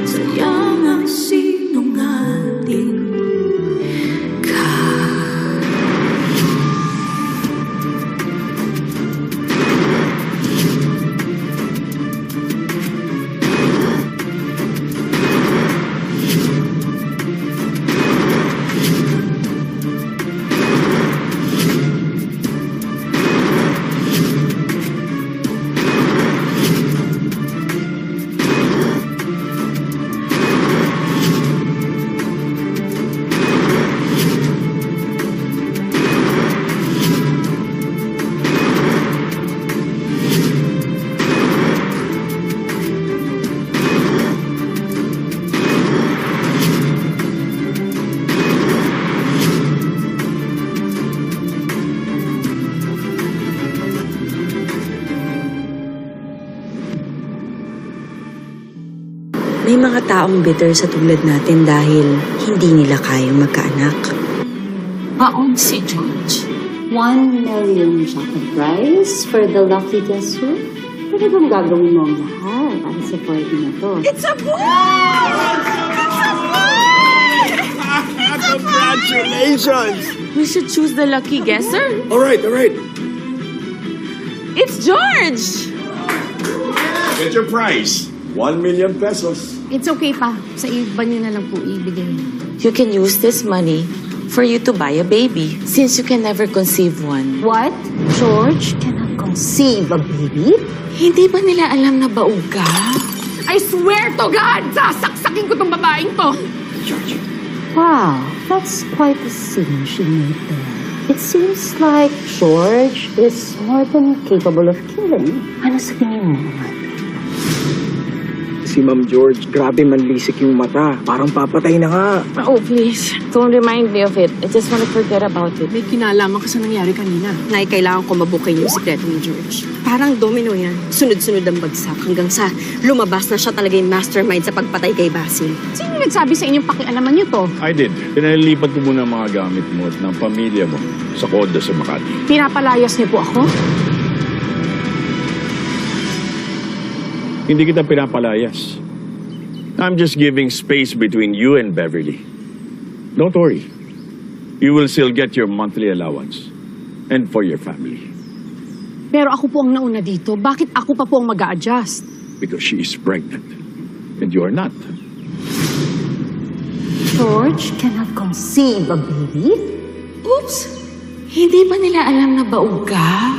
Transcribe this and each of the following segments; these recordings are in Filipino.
Sayang ang sinungaling ka. May mga taong bitter sa tulad natin dahil hindi nila kayang magkaanak. Baon si George. 1 million jacket prize for the lucky guesser. Pwede bang gagawin mo ang lahat para sa party na to? It's a boy! It's a boy! Congratulations! We should choose the lucky guesser. All right. It's George! Get your prize. 1 million pesos. It's okay pa. Sa iba niyo na lang po ibigay. You can use this money for you to buy a baby since you can never conceive one. What? George cannot conceive a baby? Hindi ba nila alam na baog ka? I swear to God! Sasaksakin ko tong babaeng to! Wow, that's quite a scene she made there. It seems like George is more than capable of killing. Ano sa tingin mo naman? Si Ma'am George, grabe manlisik yung mata. Parang papatay na nga. Oh, please. Don't remind me of it. I just want to forget about it. May kinalaman ka sa nangyari kanina. Nay, kailangan ko mabukay yung sikreto ni George. Parang domino yan. Sunod-sunod ang bagsak hanggang sa lumabas na siya talaga yung mastermind sa pagpatay kay Basil. Sino nagsabi sa inyong pakialaman niyo to? I did. Pinalilipat ko muna ang mga gamit mo at ng pamilya mo sa koda sa Makati. Pinapalayas niyo po ako? Hindi kita pinapalayas. I'm just giving space between you and Beverly. Don't worry. You will still get your monthly allowance. And for your family. Pero ako po ang nauna dito. Bakit ako pa po ang mag-a-adjust? Because she is pregnant. And you are not. George cannot conceive a baby? Oops! Hindi ba nila alam na baog ka?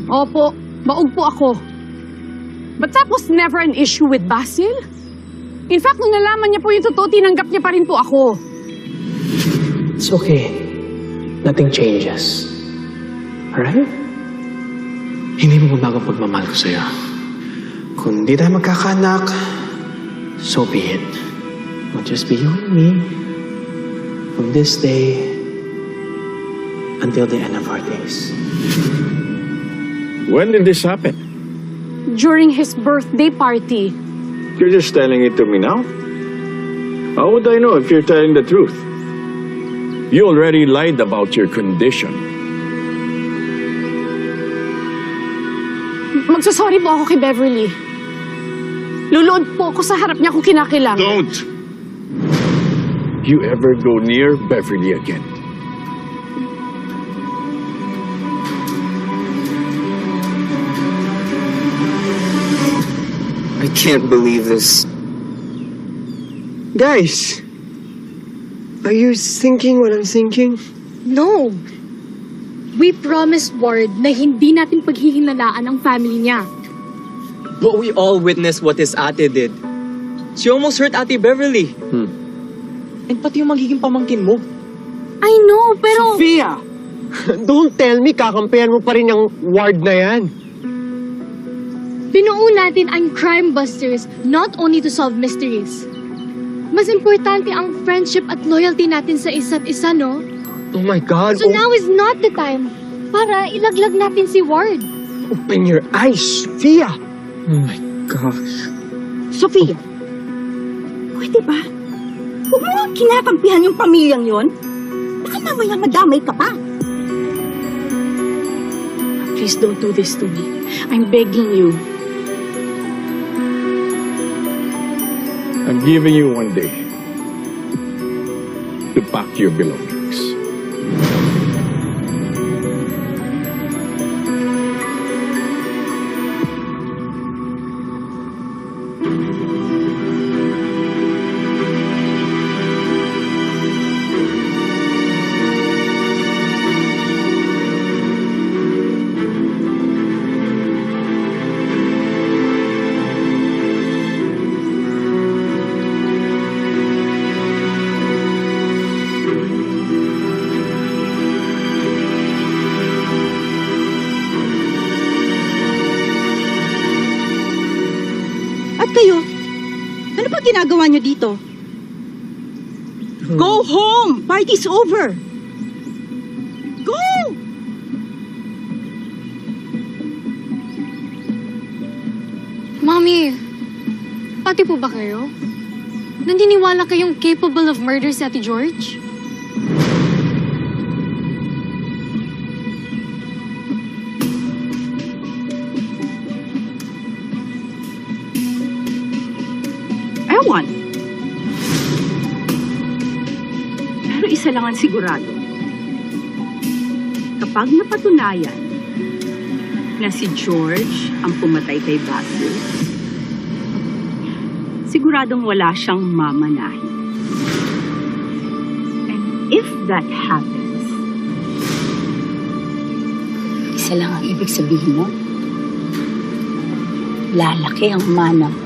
Opo, baog po ako. But that was never an issue with Basil. In fact, nung nalaman niya po yung totoo, tinanggap niya pa rin po ako. It's okay. Nothing changes. Alright? Hindi mo magbago pagmamahal ko sa'yo. Kung di tayo magkakaanak, so be it. We'll just be you and me from this day until the end of our days. When did this happen? During his birthday party. You're just telling it to me now? How would I know if you're telling the truth? You already lied about your condition. Magsasorry po ako kay Beverly. Luluod po ako sa harap niya kung kinakailangan. Don't you ever go near Beverly again. I can't believe this. Guys, are you thinking what I'm thinking? No. We promised Ward na hindi natin paghihinalaan ang family niya. But we all witnessed what his ate did. She almost hurt Ate Beverly. And pati yung magiging pamangkin mo. I know, pero... Sophia! Don't tell me kakampihan mo pa rin yung Ward na yan. Binuo natin ang Crime Busters not only to solve mysteries. Mas importante ang friendship at loyalty natin sa isa't isa, no? Oh my God. So now is not the time para ilaglag natin si Ward. Open your eyes, Sophia! Oh my gosh. Sophia, pwede ba? Huwag mo ang kinakampihan yung pamilyang yon. Baka mamaya madamay ka pa. Please don't do this to me. I'm begging you. I'm giving you 1 day to pack your belongings. At kayo, ano pa ginagawa niyo dito? Go home! Party's over! Go! Mommy, pati po ba kayo? Naniniwala kayong capable of murder si Ate George? Ewan. Pero isa lang ang sigurado. Kapag napatunayan na si George ang pumatay kay Basil, siguradong wala siyang mamanahin. And if that happens, isa lang ang ibig sabihin mo, lalaki ang mana mo.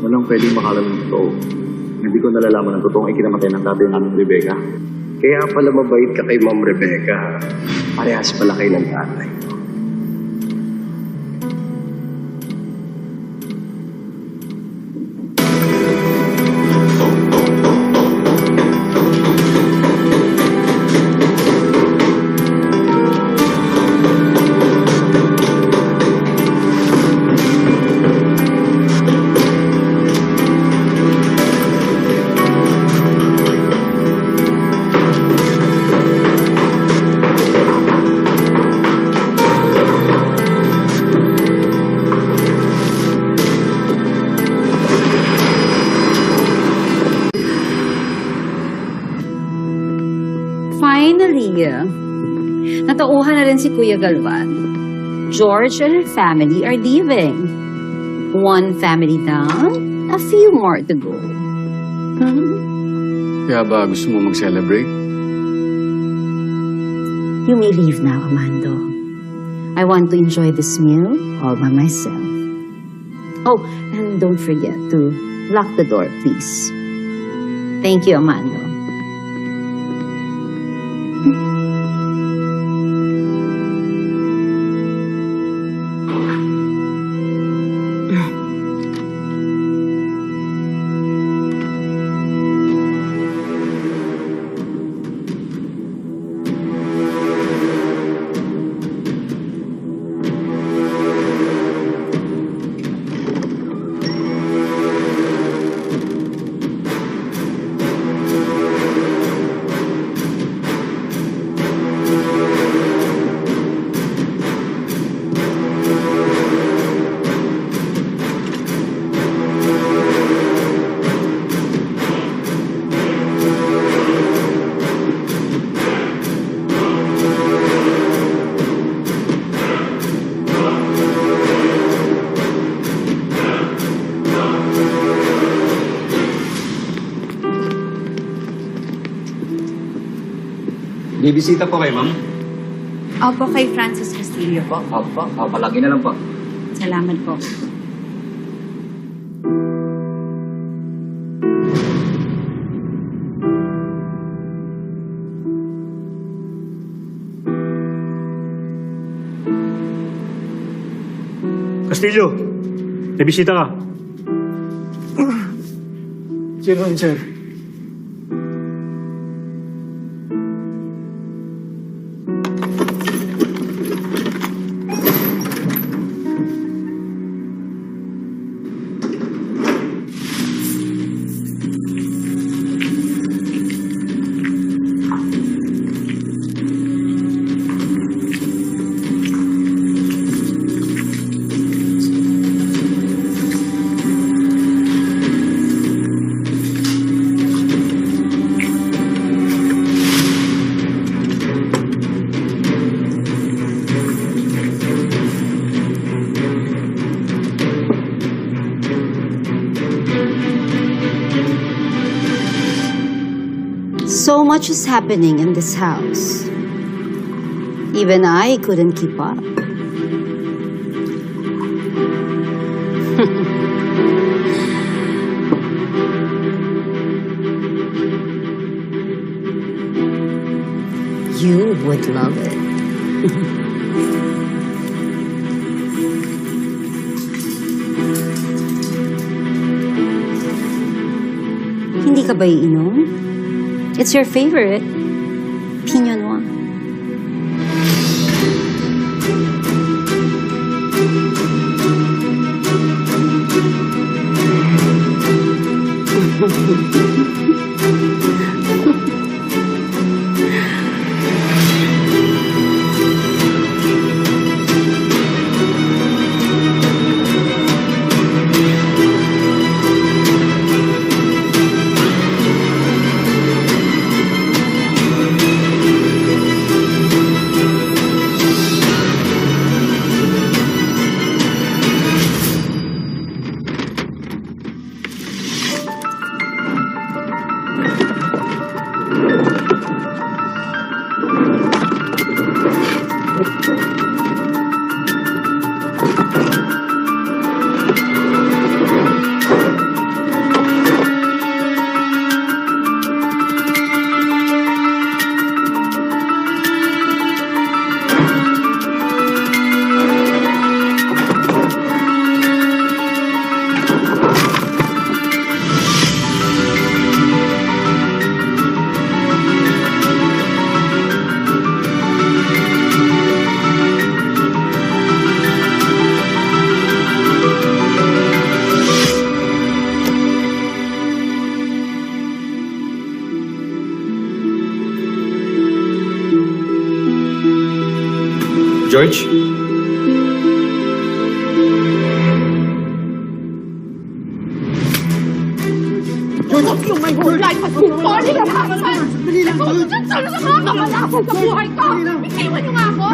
Walang pwedeng makalam ng totoo. Hindi ko nalalaman ng totoong ikinamatay ng tatay namin, Rebecca. Kaya pala mabait ka kay Ma'am Rebecca. Parehas pala kayo ng tatay. Finally, natauhan na rin si Kuya Galvan. George and her family are leaving. One family down, a few more to go. Kaya ba gusto mo mag-celebrate? You may leave now, Amando. I want to enjoy this meal all by myself. Oh, and don't forget to lock the door, please. Thank you, Amando. Bibisita po kay ma'am? Opo, kay Francis Castillo po. Opo, palagi na lang po. Salamat po. Castillo, may bisita ka. Sino yun, sir? So much is happening in this house. Even I couldn't keep up. You would love it. Hindi ka ba iinom? It's your favorite. Pinot Noir. George? Yung my whole life has been falling apart. Ako dyan solo sa mga kamalasan sa buhay ko. Iwan niyo nga ako.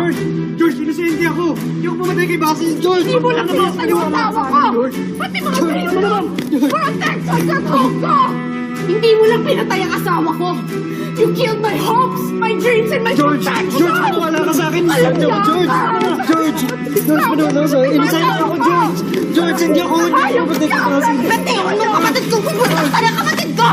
George, inosente ako. Hindi ako pumatay kay Basil. George! Hindi mo lang pinatay yung asawa ko. Pati mga pino mo. Protection sa tuhog ko. Hindi mo lang pinatay ang asawa ko. You killed my hopes, my dreams, and my protection. George, wala ka sa akin. George! George, panunod sa inosente ako, George! George, hindi ako. Ayaw ka! Batiwan mo ang kapatid ko kung masaktan ang kapatid ko!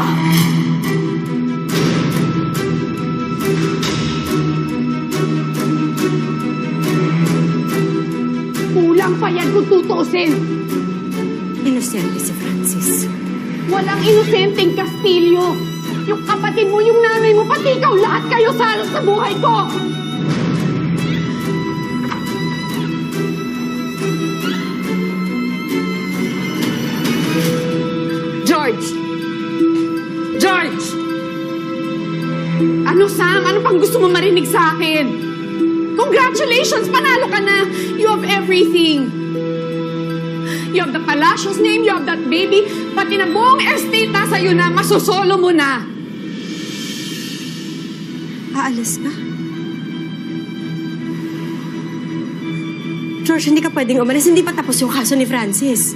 innocent. Inosente si Francis. Walang inosenteng Castillo. Yung kapatid mo, yung nanay mo, pati ikaw, lahat kayo salot sa buhay ko! George! George! Ano, Sam? Ano pang gusto mo marinig sa akin? Congratulations! Panalo ka na! You have everything! You have the Palacios name, you have that baby, pati na buong estate nasa iyo na, masosolo mo na! Aalis ka? George, hindi ka pwedeng umalis. Hindi pa tapos yung kaso ni Francis.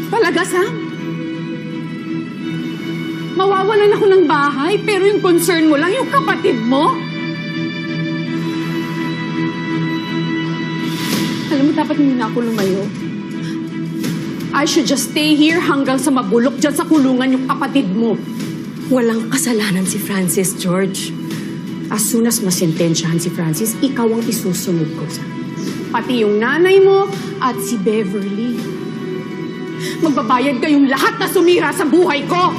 Talaga, Sam? Mawawalan ako ng bahay, pero yung concern mo lang yung kapatid mo? Alam mo, dapat hindi na ako lumayo. I should just stay here hanggang sa mabulok dyan sa kulungan yung kapatid mo. Walang kasalanan si Francis, George. As soon as masentensyahan si Francis, ikaw ang isusunod ko, Sam. Pati yung nanay mo at si Beverly. Magbabayad kayong lahat na sumira sa buhay ko!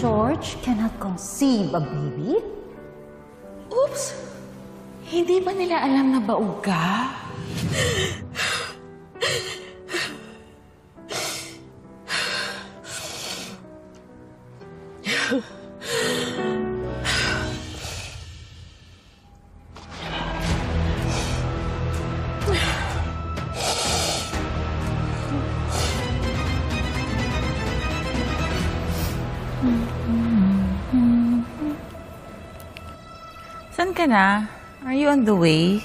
George cannot conceive a baby? Oops! Hindi ba nila alam na baog ka? Saan ka na? Are you on the way?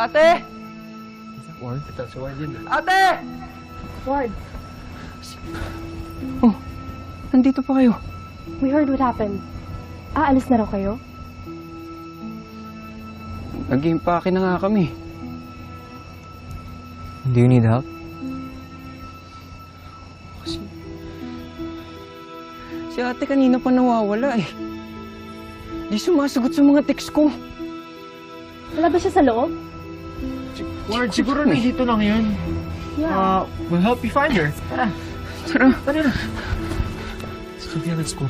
Ate! Ward, ito si Ward yun. Ate! Ward, Oh, nandito pa kayo. we heard what happened. Aalis na raw kayo? Nag-impake na nga kami. Do you need help? Si ate kanina pa nawawala eh. Di sumasagot sa mga text ko. Wala ba siya sa loob? Ward, siguro nandito lang yun. Yeah. We'll help you find her. Tara. Tara. Tara na. Sophia, let's go.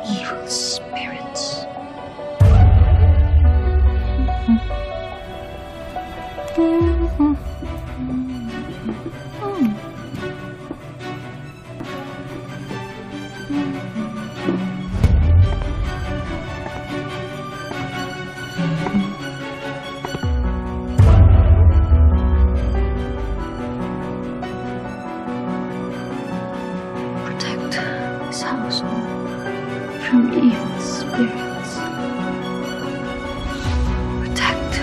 evil spirits. Protect this household from evil spirits. Protect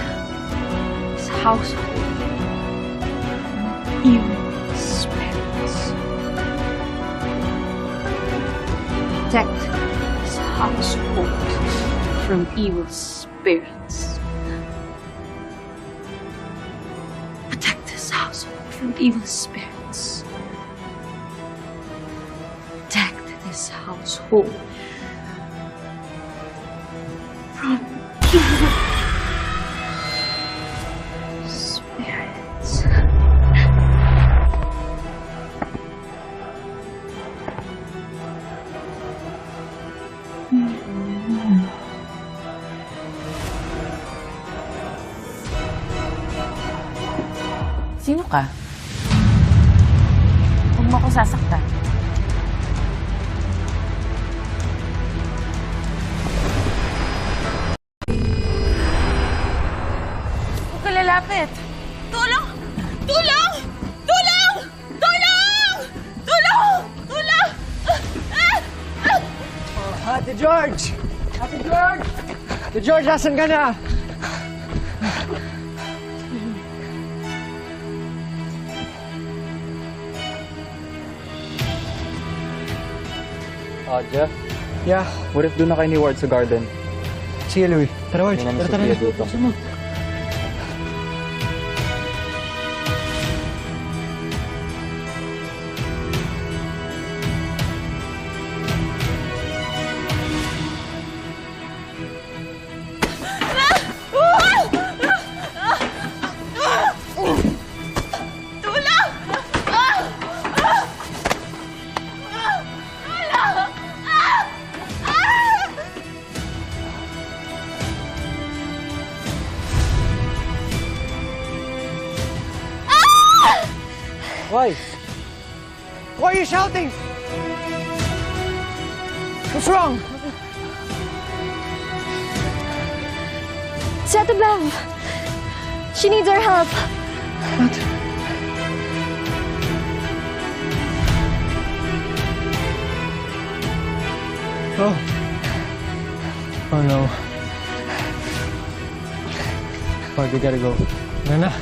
this household from evil spirits. Protect this household from evil spirits. Protect this household from evil spirits. Protect this household from evil spirits. Sino ka? Huwag mo ako sasaktan. Huwag ka lalapit. Tulong! Tulong! Tulong! Tulong! Tulong! Tulong! Ate George! Ate George! Ate George, asan ka na? Jeff? Yeah. What if doon na kayo ni Ward sa garden? Sige, Louie. Tara, Ward. Tingnan ni Tara, Sophia dito. Buksan mo. Why? Why are you shouting? What's wrong? Si Ate Bev. She needs our help. What? Oh. Oh no. Why, we gotta go. Nana.